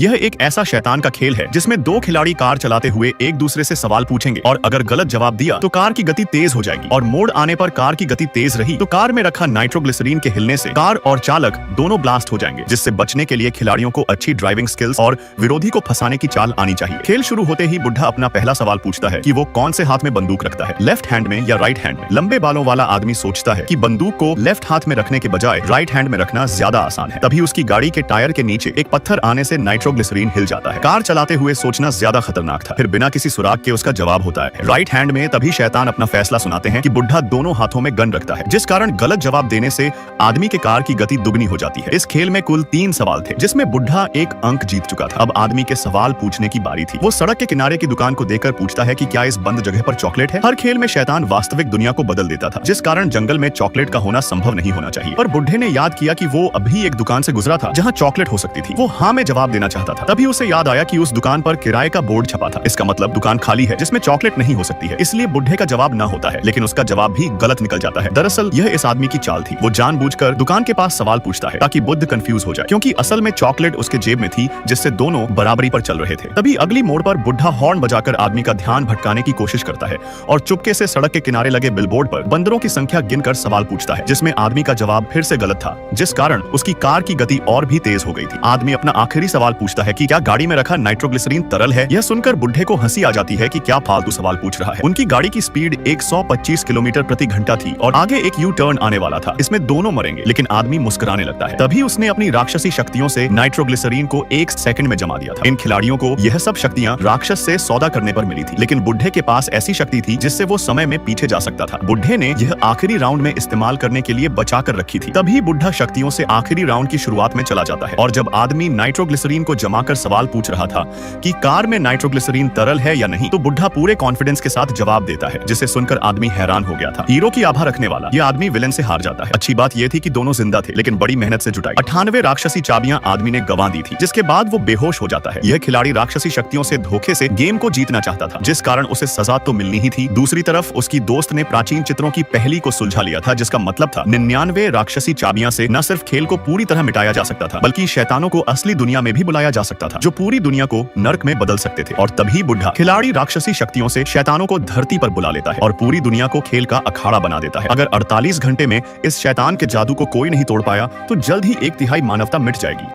यह एक ऐसा शैतान का खेल है जिसमें दो खिलाड़ी कार चलाते हुए एक दूसरे से सवाल पूछेंगे और अगर गलत जवाब दिया तो कार की गति तेज हो जाएगी और मोड़ आने पर कार की गति तेज रही तो कार में रखा नाइट्रोग्लिसरीन के हिलने से कार और चालक दोनों ब्लास्ट हो जाएंगे, जिससे बचने के लिए खिलाड़ियों को अच्छी ड्राइविंग स्किल्स और विरोधी को फंसाने की चाल आनी चाहिए। खेल शुरू होते ही बुढ़ा अपना पहला सवाल पूछता है कि वो कौन से हाथ में बंदूक रखता है, लेफ्ट हैंड में या राइट हैंड में। लंबे बालों वाला आदमी सोचता है कि बंदूक को लेफ्ट हाथ में रखने के बजाय राइट हैंड में रखना ज्यादा आसान है। तभी उसकी गाड़ी के टायर के नीचे एक पत्थर आने से नाइट्रोग्लिसरीन हिल जाता है। कार चलाते हुए सोचना ज्यादा खतरनाक था। फिर बिना किसी सुराग के उसका जवाब होता है राइट हैंड में। तभी शैतान अपना फैसला सुनाते हैं कि बुढ़ा दोनों हाथों में गन रखता है, जिस कारण गलत जवाब देने से आदमी के कार की गति दुगनी हो जाती है। इस खेल में कुल 3 सवाल थे, जिसमें बुढ़ा एक अंक जीत चुका था। अब आदमी के सवाल पूछने की बारी थी। वो सड़क के किनारे की दुकान को देखकर पूछता है कि क्या इस बंद जगह पर चॉकलेट है। हर खेल में शैतान वास्तविक दुनिया को बदल देता था, जिस कारण जंगल में चॉकलेट का होना संभव नहीं होना चाहिए। पर बुढ़े ने याद किया कि वो अभी एक दुकान से गुजरा था जहाँ चॉकलेट हो सकती थी। वो हाँ में जवाब देना चाहता था। तभी उसे याद आया कि उस दुकान पर किराए का बोर्ड छपा था। इसका मतलब दुकान खाली है जिसमें चॉकलेट नहीं हो सकती है। इसलिए बुढ़े का जवाब ना होता है, लेकिन उसका जवाब भी गलत निकल जाता है। दरअसल यह इस आदमी की चाल थी। वो जानबूझकर दुकान के पास सवाल पूछता है ताकि बुद्ध कंफ्यूज हो जाए, क्योंकि असल में चॉकलेट उसके जेब में थी, जिससे दोनों बराबरी पर चल रहे थे। तभी अगली मोड़ पर बुढ़ा हॉर्न बजाकर आदमी का ध्यान भटकाने की कोशिश करता है और चुपके से सड़क के किनारे लगे बिलबोर्ड पर बंदरों की संख्या गिनकर सवाल पूछता है, जिसमें आदमी का जवाब फिर से गलत था, जिस कारण उसकी कार की गति और भी तेज हो गई थी। आदमी अपना आखिरी सवाल पूछता है कि क्या गाड़ी में रखा नाइट्रोग्लिसरीन तरल है। यह सुनकर बुढ़े को हंसी आ जाती है कि क्या फालतू सवाल पूछ रहा है। उनकी गाड़ी की स्पीड 125 किलोमीटर प्रति घंटा थी और आगे एक यू टर्न आने वाला था। इसमें दोनों मरेंगे, लेकिन आदमी मुस्कुराने लगता है। तभी उसने अपनी राक्षसी शक्तियों से नाइट्रोग्लिसरीन को 1 सेकंड में जमा दिया था। इन खिलाड़ियों को यह सब शक्तियां राक्षस से सौदा करने पर मिली थी, लेकिन बुढ़े के पास ऐसी शक्ति थी जिससे वो समय में पीछे जा सकता था। बुढ़े ने यह आखिरी राउंड में इस्तेमाल करने के लिए बचा कर रखी थी। तभी बुढ़ा शक्तियों से आखिरी राउंड की शुरुआत में चला जाता है और जब आदमी नाइट्रोग्लिसरीन को जमाकर सवाल पूछ रहा था कि कार में नाइट्रोग्लिसरीन तरल है या नहीं, तो बुढ़ा पूरे कॉन्फिडेंस के साथ जवाब देता है, जिसे सुनकर आदमी हैरान हो गया था। हीरो की आभा रखने वाला यह आदमी विलन से हार जाता है। अच्छी बात यह थी कि दोनों जिंदा थे, लेकिन बड़ी मेहनत से जुटाई 98 राक्षसी चाबियां आदमी ने गंवा दी थी, जिसके बाद वो बेहोश हो जाता है। यह खिलाड़ी राक्षसी शक्तियों से धोखे से गेम को जीतना चाहता था, जिस कारण उसे सजा तो मिलनी ही थी। दूसरी तरफ उसकी दोस्त ने प्राचीन चित्रों की पहली को सुलझा लिया था, जिसका मतलब था 99 राक्षसी चाबियां से न सिर्फ खेल को पूरी तरह मिटाया जा सकता था, बल्कि शैतानों को असली दुनिया में भी बुलाया जा सकता था, जो पूरी दुनिया को नर्क में बदल सकते थे। और तभी बुढ़ा खिलाड़ी राक्षसी शक्तियों से शैतानों को धरती पर बुला लेता है और पूरी दुनिया को खेल का अखाड़ा बना देता है। अगर 48 घंटे में इस शैतान के जादू को कोई नहीं तोड़ पाया तो जल्द ही 1/3 मानवता मिट जाएगी।